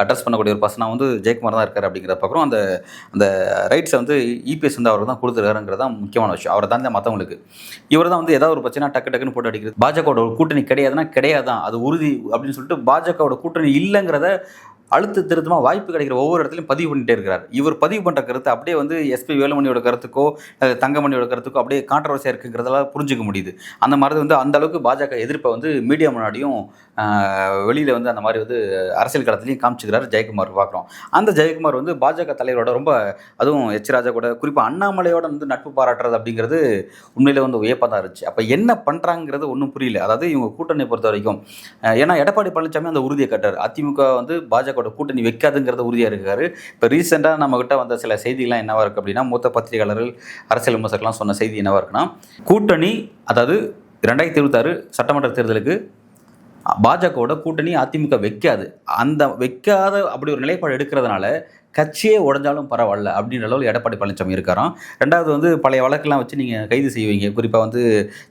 அட்ரஸ் பண்ணக்கூடிய ஒரு பர்சனாக வந்து ஜெயக்குமார் தான் இருக்கார். அப்படிங்கிறத பார்க்குறோம். அந்த ரைட்ஸை வந்து இபிஎஸ் வந்து அவர் தான் கொடுத்துருக்காருங்கிறது தான் முக்கியமான விஷயம். அவரை தான் மற்றவங்களுக்கு இவர் தான் வந்து ஏதாவது ஒரு பிரச்சனை டக்குன்னு போட்டு அடிக்கிறது. பாஜகவோட ஒரு கூட்டணி கிடையாதுன்னா கிடையாதான், அது உறுதி அப்படின்னு சொல்லிட்டு பாஜகவோட கூட்டணி இல்லைங்கிறத அழுத்த திருத்தமாக வாய்ப்பு கிடைக்கிற ஒவ்வொரு இடத்துலையும் பதிவு பண்ணிகிட்டே இருக்கிறார். இவர் பதிவு பண்ணுற கருத்து அப்படியே வந்து எஸ்பி வேலுமணியோட கருத்துக்கோ தங்கமணியோட கருத்துக்கோ அப்படியே கான்ட்ரவர்சியாக இருக்குங்கிறதெல்லாம் புரிஞ்சிக்க முடியுது. அந்த மாதிரி வந்து அந்த அளவுக்கு பாஜக எதிர்ப்பை வந்து மீடியா முன்னாடியும் வெளியில் வந்து அந்த மாதிரி வந்து அரசியல் களத்துலையும் காமிச்சுக்கிறாரு ஜெயக்குமார் பார்க்குறோம். அந்த ஜெயக்குமார் வந்து பாஜக தலைவரோட ரொம்ப, அதுவும் எச் ராஜா கூட குறிப்பாக அண்ணாமலையோட வந்து நட்பு பாராட்டுறது அப்படிங்கிறது உண்மையிலே வந்து வியப்பாக தான் இருந்துச்சு. அப்போ என்ன பண்ணுறாங்கிறது ஒன்றும் புரியல. அதாவது இவங்க கூட்டணியை பொறுத்த வரைக்கும், ஏன்னா எடப்பாடி பழனிசாமி அந்த உறுதியை கட்டார். அதிமுக வந்து பாஜகவோட கூட்டணி வைக்காதுங்கிறத உறுதியாக இருக்காரு. இப்போ ரீசெண்டாக நம்மகிட்ட வந்த சில செய்திகள்லாம் என்னவா இருக்குது அப்படின்னா, மூத்த பத்திரிகையாளர்கள், அரசியல் விமர்சகர்லாம் சொன்ன செய்தி என்னவா இருக்குன்னா, கூட்டணி, அதாவது 2026 சட்டமன்ற தேர்தலுக்கு பாஜகவோட கூட்டணி அதிமுக வைக்காது. அந்த வைக்காத அப்படி ஒரு நிலைப்பாடு எடுக்கிறதுனால கட்சியே உடஞ்சாலும் பரவாயில்ல அப்படின்ற அளவில் எடப்பாடி பழனிசாமி இருக்காராம். ரெண்டாவது வந்து பழைய வழக்கெல்லாம் வச்சு நீங்கள் கைது செய்வீங்க. குறிப்பாக வந்து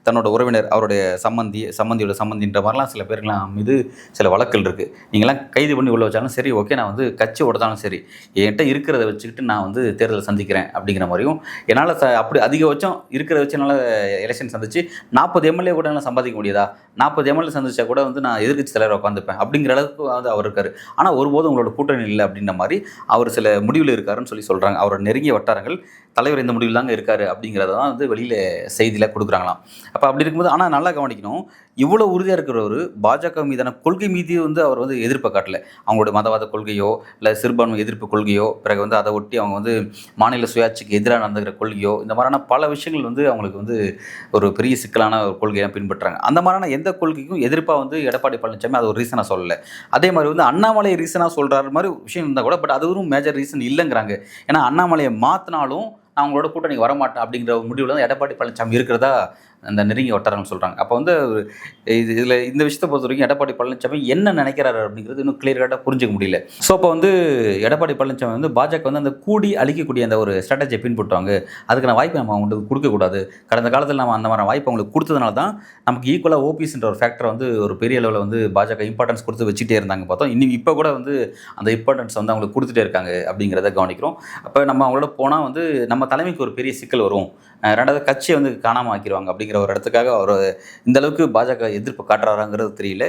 தன்னோட உறவினர், அவருடைய சம்மந்தியோட சம்மந்தின்ற மாதிரிலாம் சில பேருக்குலாம் மீது சில வழக்குகள் இருக்குது. நீங்களாம் கைது பண்ணி உள்ள வச்சாலும் சரி, ஓகே, நான் வந்து கட்சி உடச்சாலும் சரி, என்கிட்ட இருக்கிறத வச்சுக்கிட்டு நான் வந்து தேர்தலை சந்திக்கிறேன் அப்படிங்கிற மாதிரியும், என்னால் அப்படி அதிகபட்சம் இருக்கிறத வச்சு என்னால் எலெக்ஷன் சந்திச்சு 40 எம்எல்ஏ கூட என்னால் சம்பாதிக்க முடியாதா, 40 எம்எல்ஏ சந்திச்சா கூட வந்து நான் எதிர்க்கட்சி தலைவர் உட்காந்துப்பேன் அப்படிங்கிற அளவுக்கு வந்து அவர் இருக்கார். ஆனால் ஒருபோதும் உங்களோட கூட்டணி இல்லை அப்படின்ற மாதிரி அவர் சில முடிவில் இருக்காருன்னு சொல்கிறாங்க. அவரோட நெருங்கிய வட்டாரங்கள் தலைவர் இந்த முடிவில் தாங்க இருக்காரு அப்படிங்கிறத தான் வந்து வெளியில் செய்தியில் கொடுக்குறாங்களாம். அப்போ அப்படி இருக்கும்போது, ஆனால் நல்லா கவனிக்கணும், இவ்வளோ உறுதியாக இருக்கிறவர் பாஜக மீதான கொள்கை மீது வந்து அவர் வந்து எதிர்ப்பை காட்டல. அவங்களோட மதவாத கொள்கையோ இல்லை சிறுபான்மை எதிர்ப்பு கொள்கையோ, பிறகு வந்து அதை ஒட்டி அவங்க வந்து மாநில சுயாட்சிக்கு எதிராக நடந்துக்கிற கொள்கையோ, இந்த மாதிரியான பல விஷயங்கள் வந்து அவங்களுக்கு வந்து ஒரு பெரிய சிக்கலான ஒரு கொள்கையாக பின்பற்றுறாங்க. அந்த மாதிரியான எந்த கொள்கைக்கும் எதிர்ப்பாக வந்து எடப்பாடி பழனிசாமி அது ஒரு ரீசனாக சொல்லலை. அதே மாதிரி வந்து அண்ணாமலை ரீசனாக சொல்கிற மாதிரி விஷயம் இருந்தால் கூட, பட் அது ஒரு மேஜர் ரீசன் இல்லைங்கிறாங்க. ஏன்னா அண்ணாமலையை மாற்றினாலும் நான் அவங்களோட கூட்டணிக்கு வரமாட்டேன் அப்படிங்கிற ஒரு முடிவில் தான் எடப்பாடி பழனிசாமி இருக்கிறதா அந்த நெருங்கிய வட்டாரங்கள் சொல்கிறாங்க. அப்போ வந்து இதில் இந்த விஷயத்தை பொறுத்த வரைக்கும் எடப்பாடி பழனிசாமி என்ன நினைக்கிறாரு அப்படிங்கிறது இன்னும் கிளியர் கட்டாக புரிஞ்சிக்க முடியல. ஸோ அப்போ வந்து எடப்பாடி பழனிசாமி வந்து பாஜக வந்து அந்த கூடி அழிக்கக்கூடிய அந்த ஒரு ஸ்ட்ராட்டஜியை பின்பற்றுவாங்க. அதுக்கான வாய்ப்பை நம்ம அவங்களுக்கு கொடுக்கக்கூடாது. கடந்த காலத்தில் நம்ம அந்த மாதிரி வாய்ப்பு அவங்களுக்கு கொடுத்ததுனால தான் நமக்கு ஈக்குவலாக ஓபிஎஸ்ன்ற ஒரு ஃபேக்டரை வந்து ஒரு பெரிய அளவில் வந்து பாஜக இம்பார்ட்டன்ஸ் கொடுத்து வச்சுட்டே இருந்தாங்க. பார்த்தோம் இன்னும் இப்போ கூட வந்து அந்த இம்பார்ட்டன்ஸ் வந்து அவங்களுக்கு கொடுத்துட்டே இருக்காங்க அப்படிங்கிறத கவனிக்கிறோம். அப்போ நம்ம அவங்களோட போனால் வந்து நம்ம தலைமைக்கு ஒரு பெரிய சிக்கல் வரும். ரெண்டாவது கட்சியை வந்து காணாமல் ஆக்கிடுவாங்க அப்படிங்கிற ஒரு இடத்துக்காக அவர் இந்த அளவுக்கு பாஜக எதிர்ப்பு காட்டுறாராங்கிறது தெரியல.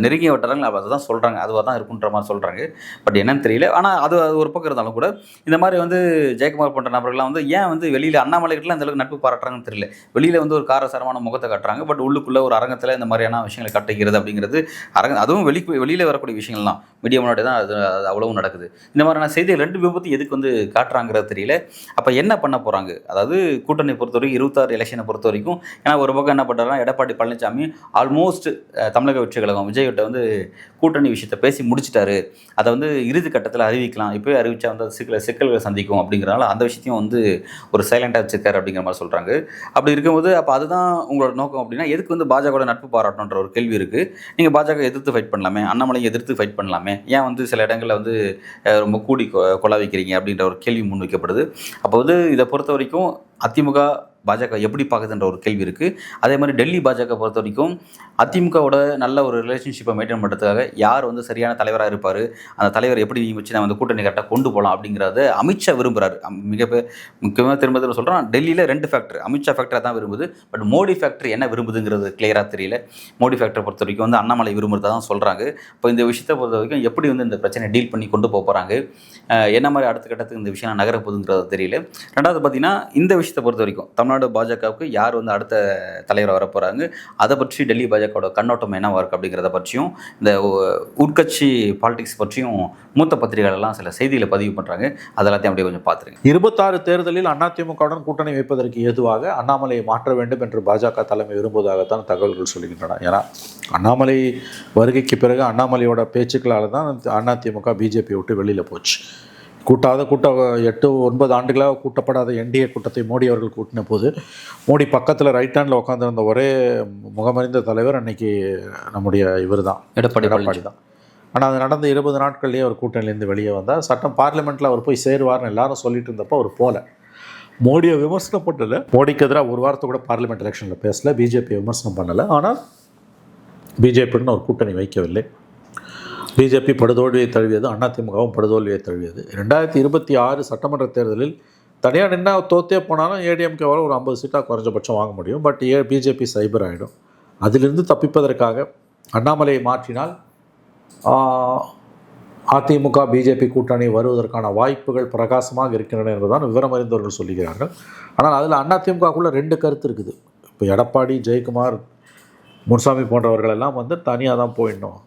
நெருங்கிய வட்டாரங்கள் அதை தான் சொல்கிறாங்க, அதுவாக தான் இருக்குன்ற மாதிரி சொல்கிறாங்க. பட் என்னன்னு தெரியல. ஆனால் அது ஒரு பக்கம் இருந்தாலும் கூட இந்த மாதிரி வந்து ஜெயக்குமார் போன்ற நபர்கள்லாம் வந்து ஏன் வந்து வெளியில் அண்ணாமலைகிட்டலாம் இந்த அளவுக்கு நட்பு பாராட்டுறாங்கன்னு தெரியல. வெளியில் வந்து ஒரு காரசாரமான முகத்தை காட்டுறாங்க, பட் உள்ளுக்குள்ளே ஒரு அரங்கத்தில் இந்த மாதிரியான விஷயங்களை காட்டுகிறது அப்படிங்கிறது அதுவும் வெளியில் வரக்கூடிய விஷயங்கள் தான். மீடியா முன்னாடி தான் அது அவ்வளவும் நடக்குது. இந்த மாதிரியான செய்திகள் ரெண்டு விபத்து எதுக்கு வந்து காட்டுறாங்கிறது தெரியல. அப்போ என்ன பண்ண போகிறாங்க? அதாவது கூட்டணி பொறுத்த வரைக்கும் 26 எலெக்ஷனை பொறுத்த வரைக்கும், ஏன்னா ஒரு பக்கம் என்ன பண்ணுறாருன்னா எடப்பாடி பழனிசாமி ஆல்மோஸ்ட் தமிழக வெற்றி கழகம் விஜய்கிட்ட வந்து கூட்டணி விஷயத்தை பேசி முடிச்சிட்டாரு. அதை வந்து இறுதி கட்டத்தில் அறிவிக்கலாம், இப்போயே அறிவிச்சா வந்து சிக்கல்களை சந்திக்கும் அப்படிங்கிறனால அந்த விஷயத்தையும் வந்து ஒரு சைலண்டாக வச்சிருக்காரு அப்படிங்கிற மாதிரி சொல்கிறாங்க. அப்படி இருக்கும்போது அப்போ அதுதான் உங்களோட நோக்கம் அப்படின்னா, எதுக்கு வந்து பாஜகவோட நட்பு பாராட்டணுன்ற ஒரு கேள்வி இருக்குது. நீங்கள் பாஜக எதிர்த்து ஃபைட் பண்ணலாமே, அண்ணாமலையை எதிர்த்து ஃபைட் பண்ணலாமே, ஏன் வந்து சில இடங்களில் வந்து ரொம்ப கூடி கொலா வைக்கிறீங்க அப்படின்ற ஒரு கேள்வி முன் வைக்கப்படுது. அப்போ வந்து இதை பொறுத்த வரைக்கும் அதிமுக பாஜக எப்படி பார்க்குதுன்ற ஒரு கேள்வி இருக்குது. அதே மாதிரி டெல்லி பாஜக பொறுத்த வரைக்கும் அதிமுகவோட நல்ல ஒரு ரிலேஷன்ஷிப்பை மெயின்டைன் பண்ணுறதுக்காக யார் வந்து சரியான தலைவராக இருப்பார், அந்த தலைவர் எப்படி வச்சு நான் வந்து கூட்டணி கரெக்டாக கொண்டு போகலாம் அப்படிங்கிறத அமித்ஷா விரும்புகிறாரு. முக்கியமாக திரும்ப சொல்கிறோம், டெல்லியில் 2 ஃபேக்டர், அமித்ஷா ஃபேக்டரை தான் விரும்புது. பட் மோடி ஃபேக்டர் என்ன விரும்புதுங்கிறது கிளியராக தெரியல. மோடி ஃபேக்டரை பொறுத்த வரைக்கும் வந்து அண்ணாமலை விரும்புகிறதா தான் சொல்கிறாங்க. இப்போ இந்த விஷயத்தை பொறுத்த வரைக்கும் எப்படி வந்து இந்த பிரச்சனையை டீல் பண்ணி கொண்டு போகிறாங்க, என்ன மாதிரி அடுத்த கட்டத்துக்கு இந்த விஷயம் நகர போகுதுங்கிறது தெரியல. ரெண்டாவது பார்த்தீங்கன்னா, இந்த விஷயத்தை பொறுத்த வரைக்கும் தமிழ்நாடு பாஜகவுக்கு யார் வந்து அடுத்த தலைவராக வரப்போகிறாங்க, அதை பற்றி டெல்லி பாஜகவோட கண்ணோட்டம் என்னவா இருக்குது அப்படிங்கிறத பற்றியும், இந்த உட்கட்சி பாலிடிக்ஸ் பற்றியும் மூத்த பத்திரிகைகளெல்லாம் சில செய்திகளை பதிவு பண்ணுறாங்க. அதெல்லாத்தையும் அப்படியே கொஞ்சம் பார்த்துருங்க. 26 தேர்தலில் அதிமுகவுடன் கூட்டணி வைப்பதற்கு ஏதுவாக அண்ணாமலையை மாற்ற வேண்டும் என்று பாஜக தலைமை விரும்புவதாகத்தான் தகவல்கள் சொல்கின்றன. ஏன்னா அண்ணாமலை வருகைக்கு பிறகு அண்ணாமலையோட பேச்சுக்களால் தான் அதிமுக பிஜேபி விட்டு வெளியில் போச்சு. கூட்டாத 8-9 ஆண்டுகளாக கூட்டப்படாத என்டிஏ கூட்டத்தை மோடி அவர்கள் கூட்டின போது மோடி பக்கத்தில் ரைட் ஹேண்டில் உட்காந்துருந்த ஒரே முகமறிந்த தலைவர் அன்னைக்கு நம்முடைய இவர் தான், எடப்பாடி தான். ஆனால் அது நடந்த 20 நாட்கள்லேயே அவர் கூட்டணியிலேருந்து வெளியே வந்தார். சட்டம் பார்லிமெண்ட்டில் அவர் போய் சேருவார்னு எல்லாரும் சொல்லிட்டு இருந்தப்போ அவர் போல. மோடியை விமர்சனம் பண்ணலை, மோடிக்கு எதிராக ஒரு வாரத்தை கூட பார்லிமெண்ட் எலெக்ஷனில் பேசலை, பிஜேபி விமர்சனம் பண்ணலை. ஆனால் பிஜேபின்னு ஒரு கூட்டணி வைக்கவில்லை. பிஜேபி படுதோல்வியை தழுவியது, அதிமுகவும் படுதோல்வியை தழுவியது. 2026 சட்டமன்ற தேர்தலில் தனியாக நின்னா தோத்தே போனாலும் ஏடிஎம்கேவால் ஒரு 50 சீட்டாக குறைஞ்சபட்சம் வாங்க முடியும். பட் பிஜேபி சைபர் ஆகிடும். அதிலிருந்து தப்பிப்பதற்காக அண்ணாமலையை மாற்றினால் அதிமுக பிஜேபி கூட்டணி வருவதற்கான வாய்ப்புகள் பிரகாசமாக இருக்கின்றன என்பதுதான் விவரம் அறிந்தவர்கள் சொல்லுகிறார்கள். ஆனால் அதில் அதிமுகக்குள்ளே 2 கருத்து இருக்குது. இப்போ எடப்பாடி, ஜெயக்குமார் முனுசாமி போன்றவர்கள் எல்லாம் வந்து தனியாக தான் போயிடணும்,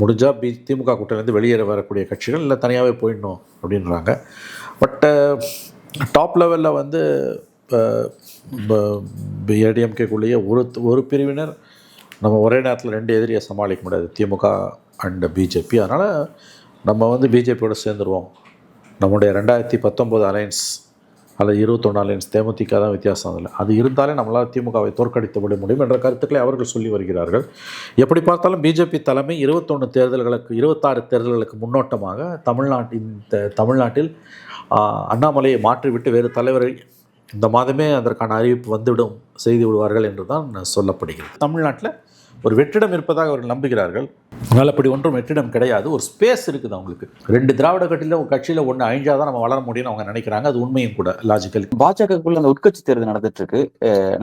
முடிஞ்சால் திமுக கூட்டணியிலேருந்து வெளியேற வரக்கூடிய கட்சிகள் இல்லை தனியாகவே போயிடணும் அப்படின்றாங்க. பட் டாப் லெவலில் வந்து ஏடிஎம்கேக்குள்ளேயே ஒரு பிரிவினர் நம்ம ஒரே நேரத்தில் 2 எதிரியை சமாளிக்க முடியாது, திமுக அண்ட் பிஜேபி. அதனால் நம்ம வந்து பிஜேபியோட சேர்ந்துருவோம், நம்முடைய 2019 அலையன்ஸ் அல்லது 21 அலையன்ஸ் தேமுதிக தான் வித்தியாசம். அதில் அது இருந்தாலே நம்மளால் திமுகவை தோற்கடித்து விட முடியும் என்ற கருத்துக்களை அவர்கள் சொல்லி வருகிறார்கள். எப்படி பார்த்தாலும் பிஜேபி தலைமை 26 தேர்தல்களுக்கு முன்னோட்டமாக தமிழ்நாட்டில் அண்ணாமலையை மாற்றிவிட்டு வேறு தலைவரை இந்த மாதமே அதற்கான அறிவிப்பு வந்துவிடும், செய்து விடுவார்கள் என்று தான் சொல்லப்படுகிறது. தமிழ்நாட்டில் ஒரு வெற்றிடம் இருப்பதாக அவர்கள் நம்புகிறார்கள். அதனால் அப்படி ஒன்றும் வெற்றிடம் கிடையாது, ஒரு ஸ்பேஸ் இருக்குது அவங்களுக்கு. 2 திராவிட கட்சியில் ஒன்று அழிஞ்சாதான் நம்ம வளர முடியும்னு அவங்க நினைக்கிறாங்க. அது உண்மையும் கூட, லாஜிக்கல். பாஜகக்குள்ள அந்த உட்கட்சி தேர்தல் நடந்துட்டு இருக்கு.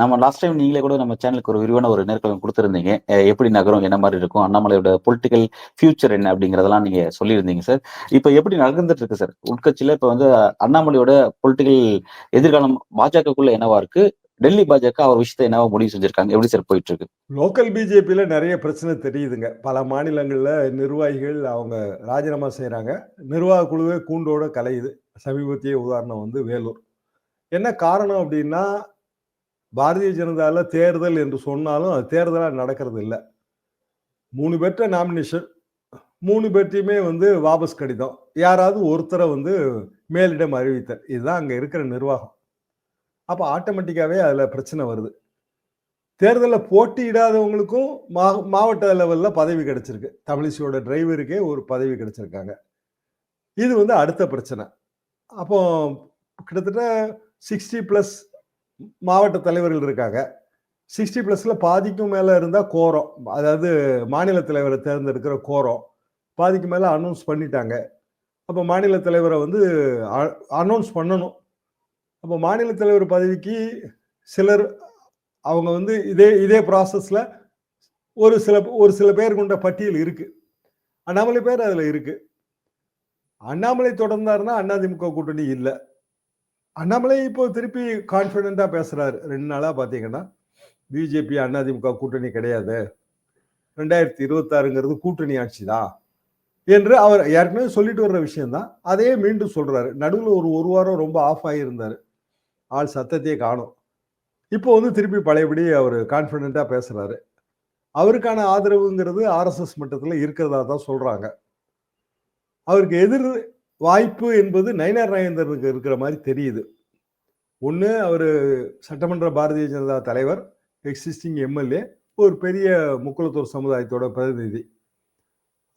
நம்ம லாஸ்ட் டைம் நீங்களே கூட நம்ம சேனலுக்கு ஒரு விரிவான ஒரு நேர்காணல் கொடுத்துருந்தீங்க, எப்படி நகரும், என்ன மாதிரி இருக்கும், அண்ணாமலையோட பொலிட்டிக்கல் ஃபியூச்சர் என்ன அப்படிங்கிறதெல்லாம் நீங்க சொல்லியிருந்தீங்க சார். இப்போ எப்படி நடந்துட்டு இருக்கு சார் உட்கட்சியில? இப்போ வந்து அண்ணாமலையோட பொலிட்டிக்கல் எதிர்காலம் பாஜகக்குள்ள என்னவா இருக்கு, டெல்லி பாஜக அவர் விஷயத்தை என்னவா முடிவு செஞ்சிருக்காங்க, எப்படி சார் போயிட்டு இருக்கு? லோக்கல் பிஜேபியில் நிறைய பிரச்சனை தெரியுதுங்க. பல மாநிலங்களில் நிர்வாகிகள் அவங்க ராஜினாமா செய்கிறாங்க, நிர்வாக குழுவே கூண்டோட கலையுது. சமீபத்திய உதாரணம் வந்து வேலூர். என்ன காரணம் அப்படின்னா, பாரதிய ஜனதாவில் தேர்தல் என்று சொன்னாலும் அது தேர்தலாக நடக்கிறது இல்லை. 3 பேர்ட்ட நாமினேஷன், 3 பேர்ட்டையுமே வந்து வாபஸ் கடிதம், யாராவது ஒருத்தரை வந்து மேலிடம் அறிவித்தல், இதுதான் அங்கே இருக்கிற நிர்வாகம். அப்போ ஆட்டோமேட்டிக்காகவே அதில் பிரச்சனை வருது. தேர்தலில் போட்டியிடாதவங்களுக்கும் மாவட்ட லெவலில் பதவி கிடைச்சிருக்கு. தமிழிசையோட டிரைவருக்கே ஒரு பதவி கிடைச்சிருக்காங்க. இது வந்து அடுத்த பிரச்சனை. அப்போ கிட்டத்தட்ட 60+ மாவட்ட தலைவர்கள் இருக்காங்க. 60+ல பாதிக்கும் மேலே இருந்தால் கோரம், அதாவது மாநில தலைவரை தேர்ந்தெடுக்கிற கோரம் பாதிக்கு மேலே அனௌன்ஸ் பண்ணிட்டாங்க. அப்போ மாநில தலைவரை வந்து அனௌன்ஸ் பண்ணணும். அப்போ மாநில தலைவர் பதவிக்கு சிலர் அவங்க வந்து இதே ப்ராசஸில் ஒரு சில பேர் கொண்ட பட்டியல் இருக்கு. அண்ணாமலை பேர் அதில் இருக்கு. அண்ணாமலை தொடர்ந்தாருன்னா அதிமுக கூட்டணி இல்லை. அண்ணாமலை இப்போ திருப்பி கான்ஃபிடென்ட்டா பேசுறாரு. 2 நாளாக பார்த்தீங்கன்னா பிஜேபி அதிமுக கூட்டணி கிடையாது, 2026ங்கிறது கூட்டணி ஆட்சி தான் என்று அவர் ஏற்கனவே சொல்லிட்டு வர்ற விஷயம்தான். அதையே மீண்டும் சொல்றாரு. நடுவில் ஒரு வாரம் ரொம்ப ஆஃப் ஆகியிருந்தாரு, ஆள் சத்தத்தையே காணும். இப்போ வந்து திருப்பி பழையபடி அவர் கான்ஃபிடென்ட்டா பேசுறாரு. அவருக்கான ஆதரவுங்கிறது ஆர்எஸ்எஸ் மட்டத்தில் இருக்கிறதா தான் சொல்றாங்க. அவருக்கு எதிர் வாய்ப்பு என்பது நயினார் நாகேந்திரனுக்கு இருக்கிற மாதிரி தெரியுது. ஒன்று, அவர் சட்டமன்ற பாரதிய ஜனதா தலைவர், எக்ஸிஸ்டிங் எம்எல்ஏ, ஒரு பெரிய முக்குளத்தூர் சமுதாயத்தோட பிரதிநிதி.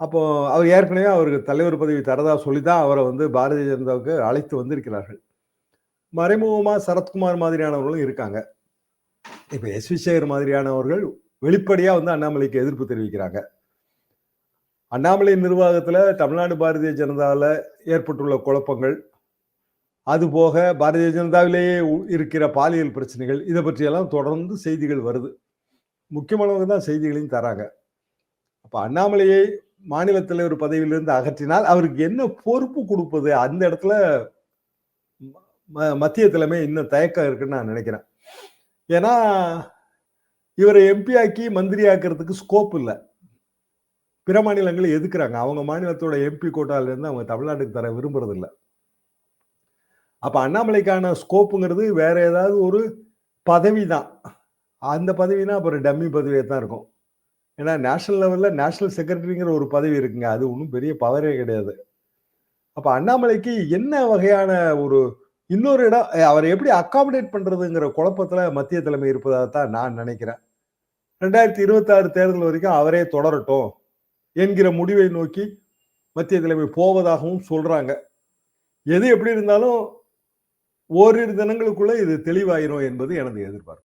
அப்போ அவர் ஏற்கனவே அவருக்கு தலைவர் பதவி தரதா சொல்லி தான் அவரை வந்து பாரதிய ஜனதாவுக்கு அழைத்து வந்திருக்கிறார்கள். மறைமுகமாக சரத்குமார் மாதிரியானவர்களும் இருக்காங்க. இப்போ எஸ்வி சேகர் மாதிரியானவர்கள் வெளிப்படையாக வந்து அண்ணாமலைக்கு எதிர்ப்பு தெரிவிக்கிறாங்க. அண்ணாமலை நிர்வாகத்தில் தமிழ்நாடு பாரதிய ஜனதாவில் ஏற்பட்டுள்ள குழப்பங்கள், அதுபோக பாரதிய ஜனதாவிலேயே இருக்கிற பாலியல் பிரச்சனைகள், இதை பற்றியெல்லாம் தொடர்ந்து செய்திகள் வருது. முக்கியமானவங்க தான் செய்திகளையும் தராங்க. அப்போ அண்ணாமலையை மாநில தலைவர் பதவியிலிருந்து அகற்றினால் அவருக்கு என்ன பொறுப்பு கொடுப்பது, அந்த இடத்துல மத்திய தலைமை இன்னும் தயக்கம் இருக்குன்னு நான் நினைக்கிறேன். ஏன்னா இவரை எம்பி ஆக்கி மந்திரி ஆக்கிறதுக்கு ஸ்கோப் இல்லை. பிற மாநிலங்களை எதுக்குறாங்க, அவங்க மாநிலத்தோட எம்பி கோட்டாலிருந்து அவங்க தமிழ்நாட்டுக்கு தர விரும்புறது இல்லை. அப்ப அண்ணாமலைக்கான ஸ்கோப்புங்கிறது வேற ஏதாவது ஒரு பதவி தான். அந்த பதவினா அப்புறம் டம்மி பதவியாக தான் இருக்கும். ஏன்னா நேஷனல் லெவலில் நேஷனல் செக்ரட்டரிங்கிற ஒரு பதவி இருக்குங்க, அது ஒன்றும் பெரிய பவரே கிடையாது. அப்போ அண்ணாமலைக்கு என்ன வகையான ஒரு இன்னொரு இடம், அவரை எப்படி அகாமடேட் பண்றதுங்கிற குழப்பத்தில் மத்திய தலைமை இருப்பதாக தான் நான் நினைக்கிறேன். 2026 தேர்தல் வரைக்கும் அவரே தொடரட்டும் என்கிற முடிவை நோக்கி மத்திய தலைமை போவதாகவும் சொல்றாங்க. எது எப்படி இருந்தாலும் ஓரிரு தினங்களுக்குள்ள இது தெளிவாயிரும் என்பது எனது எதிர்பார்ப்பு.